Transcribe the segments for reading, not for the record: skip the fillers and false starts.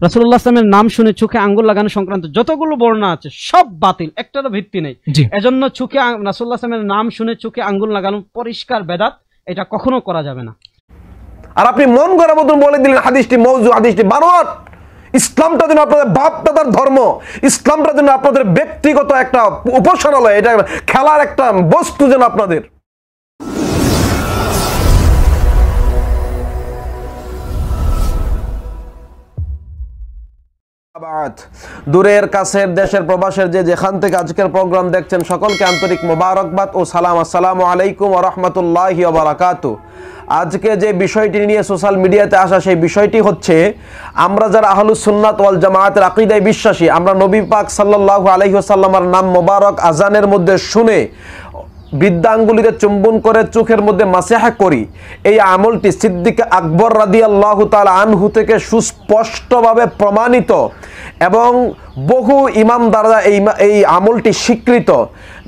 রাসূলুল্লাহ সাল্লাল্লাহু আলাইহি ওয়াসাল্লামের নাম শুনে চোখে আঙ্গুল লাগানো সংক্রান্ত যতগুলো বর্ণনা আছে সব বাতিল, একটারও ভিত্তি নেই। এজন্য চোখে রাসূলুল্লাহ সাল্লাল্লাহু আলাইহি ওয়াসাল্লামের নাম শুনে চোখে আঙ্গুল লাগানো পরিষ্কার বেদাত, এটা কখনো করা যাবে না। আর আপনি মন করার মতন বলে দিলেন হাদিসটি মওযু, হাদিসটি বানোয়াট। ইসলামটা যেন আপনাদের বাপ দাদার ধর্ম, ইসলামটা যেন আপনাদের ব্যক্তিগত একটা উপাসনালয়, এটা খেলার একটা বস্তু যেন আপনাদের। দূরের কাছের দেশের প্রবাসের যে যেখান থেকে আজকের প্রোগ্রাম দেখছেন সকলকে আন্তরিক মোবারকবাদ ও সালাম। আসসালামু আলাইকুম ওয়া রাহমাতুল্লাহি ওয়া বারাকাতুহু। আজকে যে বিষয়টি নিয়ে সোশ্যাল মিডিয়াতে আসা সেই বিষয়টি হচ্ছে, আমরা যারা আহলুস সুন্নাত ওয়াল জামায়াতের আকীদায় বিশ্বাসী, আমরা নবী পাক সাল্লাল্লাহু আলাইহি ওয়াসাল্লামের নাম মোবারক আজানের মধ্যে শুনে বৃদ্ধাঙ্গুলিতে চুম্বন করে চোখের মধ্যে মাসেহা করি। এই আমলটি সিদ্দিক আকবর রাদিয়াল্লাহু তাআলা আনহু থেকে সুস্পষ্টভাবে প্রমাণিত এবং বহু ইমাম দ্বারা এই আমলটি স্বীকৃত।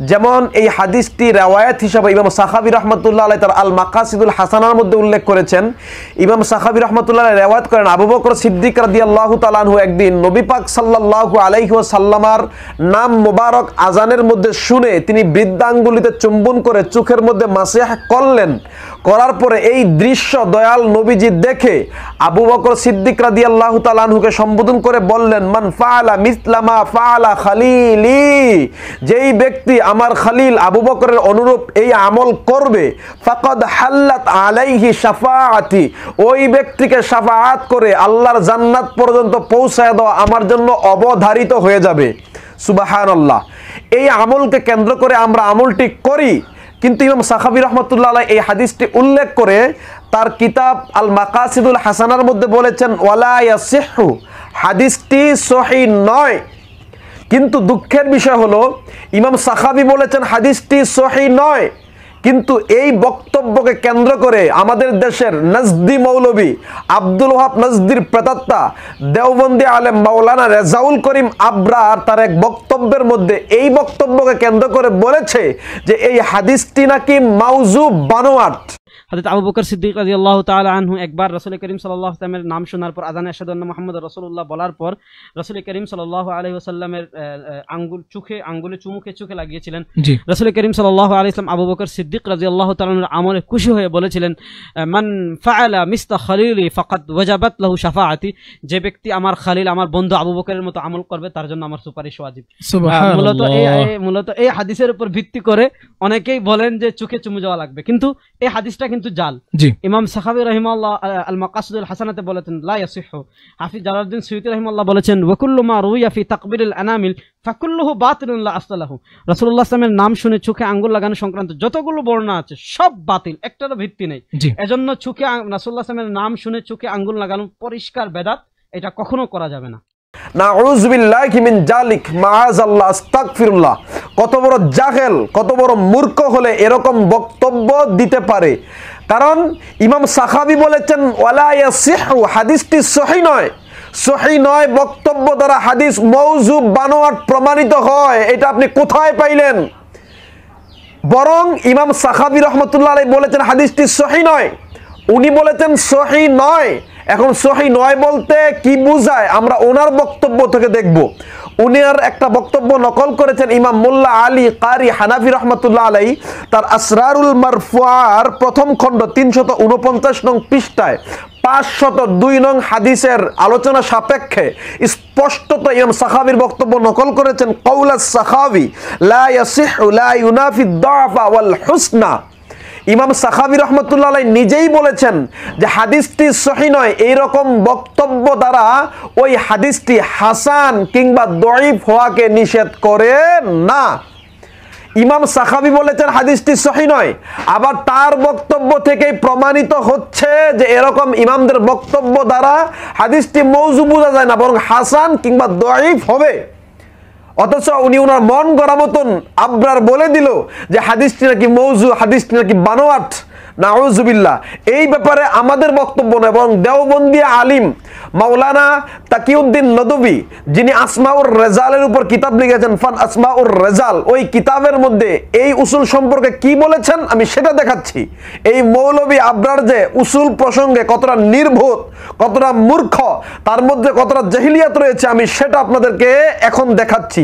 যেমন এই হাদিসটি রেওয়ায়াত হিসাবে ইমাম সাখাবী রাহমাতুল্লাহ আলাইহি তার আল মাকাসিদুল হাসানার মধ্যে উল্লেখ করেছেন। ইমাম সাখাবী রাহমাতুল্লাহ আলাইহি রেওয়ায়াত করেন, আবু বকর সিদ্দিক রাদিয়াল্লাহু তাআলা আনহু একদিন নবী পাক সাল্লাল্লাহু আলাইহি ওয়াসাল্লামার নাম মোবারক আজানের মধ্যে শুনে তিনি বৃদ্ধাঙ্গুলিতে চুম্বন করে চোখের মধ্যে মাসেহা করলেন। করার পরে এই দৃশ্য দয়াল নবীজি দেখে আবু বকর সিদ্দিক রাদিয়াল্লাহু তাআলা আনহুকে সম্বোধন করে বললেন, মান ফাআলা মিসলা মা ফাআলা খালিলি, যেই ব্যক্তি আমার খালিল আবু বকরের অনুরূপ এই আমল করবে, ফাকাদ হাল্লাত আলাইহি শাফাআতি, ওই ব্যক্তিকে শাফাআত করে আল্লাহর জান্নাত পর্যন্ত পৌঁছায় দেওয়া আমার জন্য অবধারিত হয়ে যাবে। সুবহানাল্লাহ। এই আমলকে কেন্দ্র করে আমরা আমলটি করি, কিন্তু ইমাম সাখাবী রাহমাতুল্লাহ আলাইহি এই হাদিসটি উল্লেখ করে তার কিতাব আল মাকাসিদুল হাসানার মধ্যে বলেছেন, ওয়ালা ইয়াসিহু, হাদিসটি সহিহ নয়। কিন্তু দুঃখের বিষয় হলো ইমাম সাখাবী বলেছেন হাদিসটি সহিহ নয়, কিন্তু এই বক্তব্যকে কেন্দ্র করে আমাদের দেশের নজদি মৌলবী আব্দুল ওয়াহাব নজদির প্রেতাত্মা দেওবন্দি আলেম মাওলানা রেজাউল করিম আবরার তার এক বক্তব্যের মধ্যে এই বক্তব্যকে কেন্দ্র করে বলেছে যে এই হাদিসটি নাকি মাউজু বানোয়াট। হযরত আবু বকর সিদ্দিক রাদিয়াল্লাহু তাআলা আনহু একবার রাসূল করিম সাল্লাল্লাহু আলাইহি ওয়াসাল্লামের নাম শোনার পর আযানে আশহাদু আন্না মুহাম্মাদুর রাসূলুল্লাহ বলার পর রাসূল করিম সাল্লাল্লাহু আলাইহি ওয়াসাল্লামের আঙ্গুলে চুমুকে লাগিয়েছিলেন। রাসূল করিম সাল্লাল্লাহু আলাইহি ওয়াসাল্লাম আবু বকর সিদ্দিক রাদিয়াল্লাহু তাআলা আনহুর আমলে খুশি হয়ে বলেছিলেন, মান ফাআলা মিসলা খালিলি ফাকাদ ওয়াজাবাত লাহু শাফাআতি, যে ব্যক্তি আমার খালিল আমার বন্ধু আবু বকরের মতো আমল করবে তার জন্য আমার সুপারিশ ওয়াজিব। মূলত এই হাদিসের উপর ভিত্তি করে অনেকেই বলেন যে চোখে চুমু যাওয়া লাগবে, কিন্তু এই হাদিসটা কিন্তু জাল। ইমাম সাখাবী রাহিমাহুল্লাহ আল মাকাসিদুল হাসানাতে বলেছেন লা ইয়াসিহু। হাফিজ জালালউদ্দিন সুয়ুতী রাহিমাহুল্লাহ বলেছেন, ওয়া কুল্লু মা রুইয়া ফি তাকবিরিল আনামিল ফাকুল্লুহু বাতিলুন লা আসলাহু। রাসূলুল্লাহ সাল্লাল্লাহু আলাইহি ওয়াসাল্লামের নাম শুনে চোখে আঙ্গুল লাগানো সংক্রান্ত যতগুলো বর্ণনা আছে সব বাতিল, একটারও ভিত্তি নেই। এজন্য চোখে রাসূলুল্লাহ সাল্লাল্লাহু আলাইহি ওয়াসাল্লামের নাম শুনে চোখে আঙ্গুল লাগানো পরিষ্কার বেদাত, এটা কখনো করা যাবে না। নাউযু বিল্লাহি মিন জালিক, মাআযাল্লাহ, আস্তাগফিরুল্লাহ। কত বড় জাহেল, কত বড় মূর্খ হলে এরকম বক্তব্য দিতে পারে। কারণ ইমাম সাখাবী বলেছেন ওয়ালা ইয়াসিহু, হাদিসটি সহিহ নয়। সহিহ নয় বক্তব্য দ্বারা হাদিস মাউযু বানোয়াট প্রমাণিত হয়, এটা আপনি কোথায় পাইলেন? বরং ইমাম সাখাবী রাহমাতুল্লাহ আলাইহি বলেছেন হাদিসটি সহিহ নয়, উনি বলেছেন সহিহ নয়। এখন সহিহ নয় বলতে কি বোঝায় আমরা ওনার বক্তব্য থেকে দেখব। উনি আর একটা বক্তব্য নকল করেছেন ইমাম মোল্লা আলী কারি হানাফি রাহমাতুল্লাহ আলাইহি তার আসরারুল মারফুআর প্রথম খণ্ড 349 নং পৃষ্ঠায় 502 নং হাদিসের আলোচনা সাপেক্ষে স্পষ্টত ইমাম সাখাবীর বক্তব্য নকল করেছেন। কাউলাস সাখাবী লা ইয়াসিহু লা ইউনাফি দাফা ওয়াল হুসনা। ইমাম সাখাবী রাহমাতুল্লাহ আলাইহি নিজেই বলেছেন যে হাদিসটি সহিহ নয়। এইরকম বক্তব্য দ্বারা ওই হাদিসটি হাসান কিংবা দঈফ হওয়াকে নিষেধ করে না। ইমাম সাখাবী বলেছেন হাদিসটি সহিহ নয়, আবার তার বক্তব্য থেকেই প্রমাণিত হচ্ছে যে এরকম ইমামদের বক্তব্য দ্বারা হাদিসটি মওযু বোঝা যায় না, বরং হাসান কিংবা দঈফ হবে। অথচ উনি ওনার মন গড়া মতন আবরার বলে দিল যে হাদিসটি নাকি মওযু, হাদিসটি নাকি বানোয়াট। নাউজুবিল্লাহ। এই ব্যাপারে আমাদের বক্তব্য না, এবং দেওবন্দি আলিম মাওলানা তাকিউদ্দিন নদভী, যিনি আসমাউর রেজালের উপর কিতাব লিখেছেন, ফান আসমাউর রেজাল, ওই কিতাবের মধ্যে এই উসুল সম্পর্কে কি বলেছেন আমি সেটা দেখাচ্ছি। এই মৌলবী আবরার যে উসুল প্রসঙ্গে কতটা নির্বোধ, কতটা মূর্খ, তার মধ্যে কতটা জাহিলিয়াত রয়েছে আমি সেটা আপনাদেরকে এখন দেখাচ্ছি।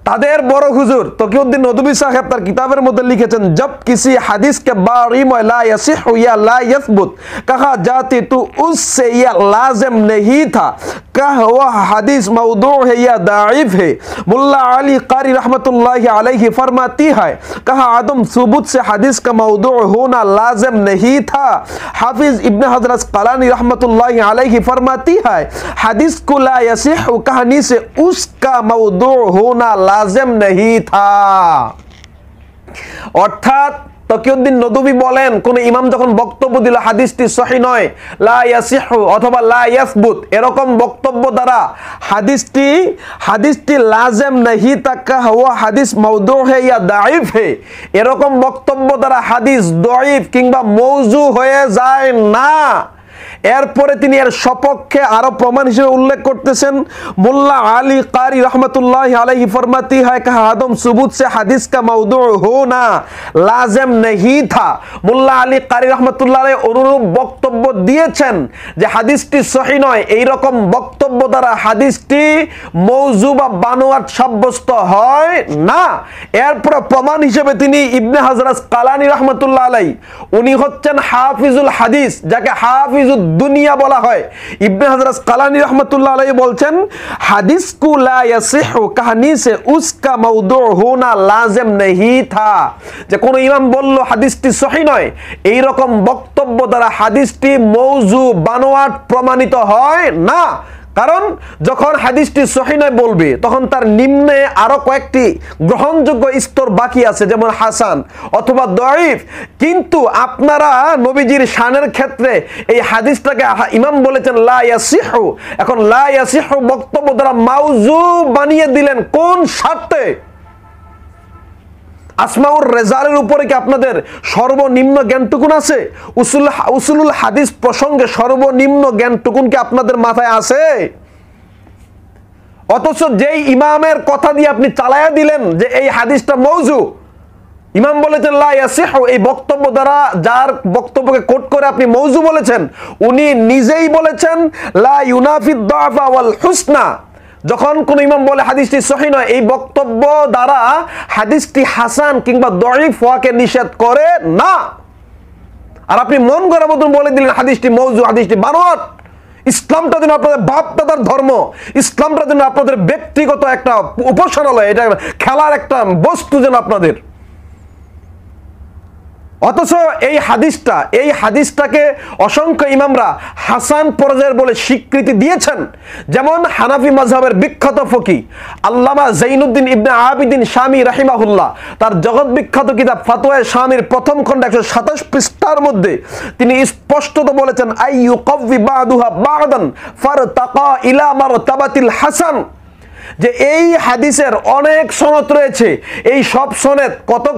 তাদের বড় হুজুর তকিউদ্দিন নদভী সাহেব তার কিতাবের মধ্যে লিখেছেন, জব কিসি হাদিস কে বারি में ला यसिह या ला यथबुत कहा जाती तो उससे यह लाजिम नहीं था कहा वह हदीस मौदू है या दाइफ है। मुल्ला अली कारी रहमतुल्लाहि अलैहि फरमाती है, कहा आदम सुबुत से हदीस का मौदू होना लाजिम नहीं था। हाफिज इब्न हजर अस्क़लानी रहमतुल्लाहि अलैहि फरमाती है, हदीस को ला यसिह कहानी से उसका मौदू होना लाजिम नहीं था। অর্থাৎ তকিউদ্দিন নদভী বলেন, কোন ইমাম যখন বক্তব্য দিল হাদিসটি সহিহ নয়, লা ইয়াসিহু অথবা লা ইয়াসবুত, এরকম বক্তব্য দ্বারা হাদিসটি লাজিম नहीं था, वो হাদিস মাউদু है या দাঈফ है, এরকম বক্তব্য দ্বারা হাদিস দাঈফ কিংবা মওজু হয়ে যায় না। এরপরে তিনি এর সপক্ষে আরো প্রমাণ হিসেবে উল্লেখ করতেছেন, মুল্লা আলী কারি रहमतुल्लाहि अलैहि फरमाती है, कहा आदम सुबूत से हदीस का मौदू होना लाजिम नहीं था। মুল্লা আলী কারি रहमतुल्लाह अलैहि অনুরূপ বক্তব্য দিয়েছেন যে হাদিসটি সহিহ নয়, এই রকম বক্তব্য দ্বারা হাদিসটি মওজু বা বানোয়াট সাব্যস্ত হয় না। এরপর প্রমাণ হিসেবে তিনি ইবনে হাজার আসকালানী रहमतुल्लाह अलैहि, উনি হচ্ছেন হাফিজুল হাদিস, যাকে হাফিজুদ দুনিয়া বলা হয়। ইবনে হাজার আসকালানী रहमतुल्लाह अलैहि বলছেন, হাদিস কু লা ইয়াসিহু কাহানি সে উসকা মাউদু হোনা লাজিম नहीं था, যে কোন ইমাম বলল হাদিসটি সহিহ নয়, এই রকম বক্তব্য দ্বারা হাদিসটি মওজু বানোয়াট প্রমাণিত হয় না। কারণ যখন হাদিসটি সহিহ নয় বলবে তখন তার নিম্নে আরো কয়েকটি গ্রহণযোগ্য স্তর বাকি আছে, যেমন হাসান অথবা দাঈফ। কিন্তু আপনারা নবীজির শানের ক্ষেত্রে এই হাদিসটাকে ইমাম বলেছেন লা ইয়াসিহু, এখন লা ইয়াসিহু বক্তব্য দ্বারা মাউজু বানিয়ে দিলেন কোন স্বার্থে? আসমাউর রেজালের উপরে কি আপনাদের সর্বনিম্ন জ্ঞানটুকুন আছে? উসুলুল হাদিস প্রসঙ্গে সর্বনিম্ন জ্ঞানটুকুন কি আপনাদের মাথায় আছে? অথচ যেই ইমামের কথা দিয়ে আপনি চালায়া দিলেন যে এই হাদিসটা মওজু, ইমাম বলেছেন লা ইয়াসিহু, এই বক্তব্য দ্বারা যার বক্তব্যকে কোট করে আপনি মওজু বলেছেন, উনি নিজেই বলেছেন লা ইউনাফিদ দাফা ওয়াল হুসনা। যখন কোন ইমাম বলে হাদিসটি সহিহ নয়, এই বক্তব্য দ্বারা হাদিসটি হাসান কিংবা দাঈফ হওয়াকে নিষেধ করে না। আর আপনি মন গড়া মতন বলে দিলেন হাদিসটি মওজু, হাদিসটি বানোয়াট। ইসলামটা যেন আপনাদের বাপ দাদার ধর্ম, ইসলামটা যেন আপনাদের ব্যক্তিগত একটা উপাসনালয়, এটা খেলার একটা বস্তু যেন আপনাদের। অথচ এই হাদিসটাকে অসংখ্য ইমামরা হাসান পর্যায়ের বলে স্বীকৃতি দিয়েছেন। যেমন হানাফি মাযহাবের বিখ্যাত ফকিহ আল্লামা জাইনুদ্দিন ইবনে আবিদিন শামী রাহিমাহুল্লাহ তার জগৎ বিখ্যাত কিতাব ফাতওয়ায়ে শামীর প্রথম খণ্ড 127 পৃষ্ঠার মধ্যে তিনি স্পষ্টত বলেছেন, আইয়ু কওয়ি বাদুহা বাদান ফারতাকা ইলা মারতাবাতিল হাসান, যে এই হাদিসের অনেক সনদ রয়েছে, এই সব সনদ কতক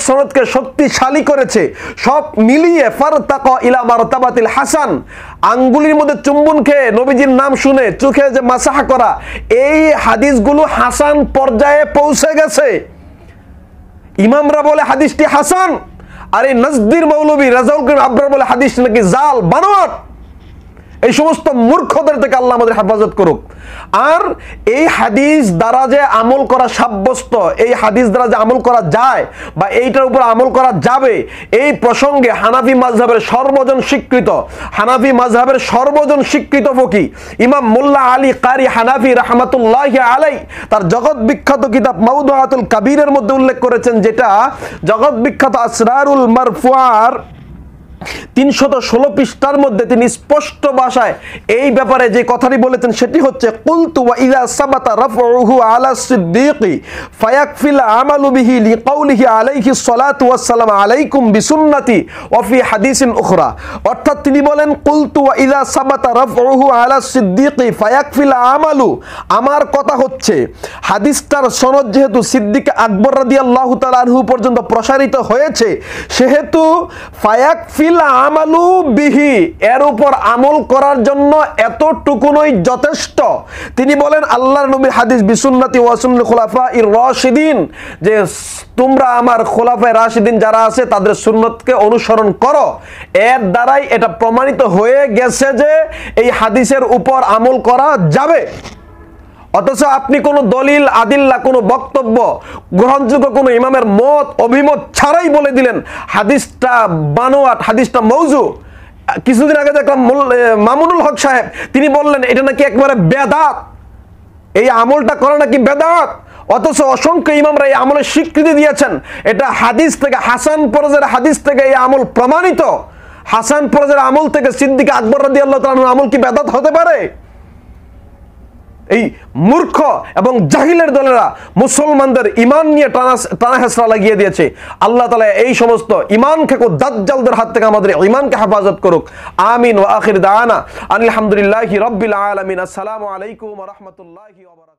সনদকে শক্তিশালী করেছে, সব মিলিয়ে ফারতাকা ইলা মারতাবাতিল হাসান, আঙ্গুলির মধ্যে চুম্বন খেয়ে নবীজির নাম শুনে চোখে যে মাসাহা করা, এই হাদিসগুলো হাসান পর্যায়ে পৌঁছে গেছে। ইমামরা বলে হাদিসটি হাসান, আর এই নজদির মৌলবী রাজাউল করিম আবরার বলে হাদিসটি নাকি জাল, বানোয়াট। এই সমস্ত মূর্খদের থেকে আল্লাহ আমাদের হেফাজত করুক। আর এই হাদিস দ্বারা যে আমল করা সাব্যস্ত, এই হাদিস দ্বারা যে আমল করা যায় বা এইটার উপর আমল করা যাবে, এই প্রসঙ্গে হানাফি মাযহাবের সর্বজন স্বীকৃত ফকিহ ইমাম মুল্লা আলী কারি হানাফি রাহমাতুল্লাহি আলাইহি তার জগৎ বিখ্যাত কিতাব মাওদুআতুল কাবীরের মধ্যে উল্লেখ করেছেন, যেটা জগৎ বিখ্যাত আসরারুল মারফুআর 316 পৃষ্ঠার মধ্যে তিনি স্পষ্ট ভাষায় এই ব্যাপারে যে কথাটি বলেছেন সেটি হচ্ছে কুলতু ওয়া ইযা সাবাতা রাফউহু আলা সিদ্দীকি ফায়াকফিল আমালু বিহি লিকাউলিহি আলাইহি সালাতু ওয়াস সালাম আলাইকুম বিসুন্নতি ওয়া ফি হাদিসিন উখরা। অর্থাৎ তিনি বলেন কুলতু ওয়া ইযা সাবাতা রাফউহু আলা সিদ্দীকি ফায়াকফিল আমালু, আমার কথা হচ্ছে হাদিসটার সনদ যেহেতু সিদ্দিক আকবর রাদিয়াল্লাহু তাআলা আনহু পর্যন্ত প্রসারিত হয়েছে সেহেতু ফায়াকফিল আমালু বিহি, এর উপর আমল করার জন্য এতটুকুনই যথেষ্ট। তিনি বলেন আল্লাহর নবীর হাদিস বিসুন্নতি ওয়া সুন্নাতি খুলাফায়ে রাশিদিন, যে তোমরা আমার খুলাফায়ে রাশিদিন যারা আছে তাদের সুন্নতকে অনুসরণ করো। এর দ্বারাই এটা প্রমাণিত হয়ে গেছে যে এই হাদিসের উপর আমল করা যাবে। অথচ আপনি কোনো দলিল আদিল্লা, কোনো বক্তব্য, গ্রহণযোগ্য কোনো ইমামের মত অভিমত ছাড়াই বলে দিলেন হাদিসটা বানোয়াট, হাদিসটা মৌজু। কিছুদিন আগে দেখলাম মামুনুল হক সাহেব তিনি বললেন এটা নাকি একবারে বেদাত, এই আমলটা করা নাকি বেদাত। অথচ অসংখ্য ইমামরা এই আমলের স্বীকৃতি দিয়েছেন। এটা হাদিস থেকে, হাসান পরজের হাদিস থেকে এই আমল প্রমাণিত। হাসান পরজের আমল থেকে সিদ্দিক আকবর রাদিয়াল্লাহু তাআলা আনহুর আমল কি বেদাত হতে পারে? এই মূর্খ এবং জাহিলের দলেরা মুসলমানদের ইমান নিয়ে টানা হেসরা লাগিয়ে দিয়েছে। আল্লাহ তাআলা এই সমস্ত ইমান খেকো দাজ্জালদের হাত থেকে আমাদের ইমানকে হেফাজত করুক। আমিন ওয়া আখির দাওয়ানা আলহামদুলিল্লাহি রাব্বিল আলামিন। আসসালামু আলাইকুম ওয়া রাহমাতুল্লাহি ওয়া বারাকাতুহু।